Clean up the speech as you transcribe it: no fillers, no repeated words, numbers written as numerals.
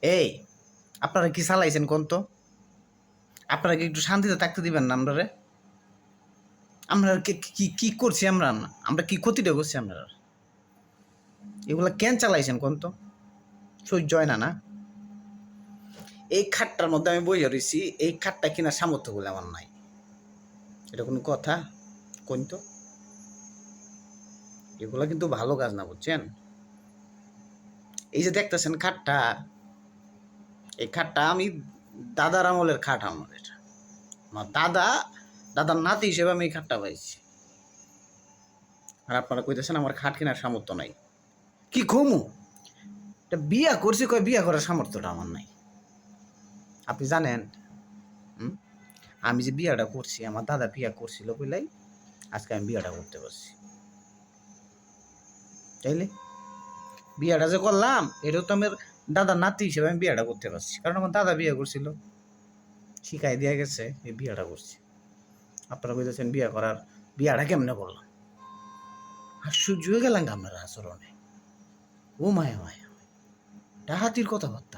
এই আপনারা কি চালাইছেন কোন তো? আপনারা কি একটু শান্তিতে থাকতে দিবেন না আমরা? আমরা কি কি কি করছি? আমরা কি ক্ষতিটা করছি আমরা? এগুলা কেন চালাইছেন কোন তো? সহ্য হয় না না? এই খাটটার মধ্যে আমি বইয়া রয়েছি, এই খাটটা কিনা সামর্থ্য বলে আমার নাই। এটা কোনো কথা? কোন তো? এগুলা কিন্তু ভালো কাজ না, বুঝছেন? এই যে দেখতেছেন খাটটা, এই খাটটা আমি দাদার আমলের খাট আমার এটা। আমার দাদার নাতি হিসেবে আমি এই খাটটা পাইছি। আর আপনারা কইতেছেন আমার খাট কেনার সামর্থ্য নাই। কি কমু? এটা বিয়া করছি, কয় বিয়া করার সামর্থ্যটা আমার নাই। আপনি জানেন, হুম? আমি যে বিয়াটা করছি, আমার দাদা বিয়া করছিল বলেই আজকে আমি বিয়াটা করতে পারছি। তাইলে বিয়াটা যে করলাম, এটাও তো আমার দাদার নাতি হিসেবে আমি বিয়াটা করতে পারছি, কারণ আমার দাদা বিয়া করছিল, শিখাই দিয়া গেছে, এই বিয়াটা করছি। আপনারা কইতেছেন বিয়াটা কেমনে করলাম? আশ্চর্য হয়ে গেলাম আপনার আচরণে। ও মায়া মায়া, ডাহাতির কথাবার্তা।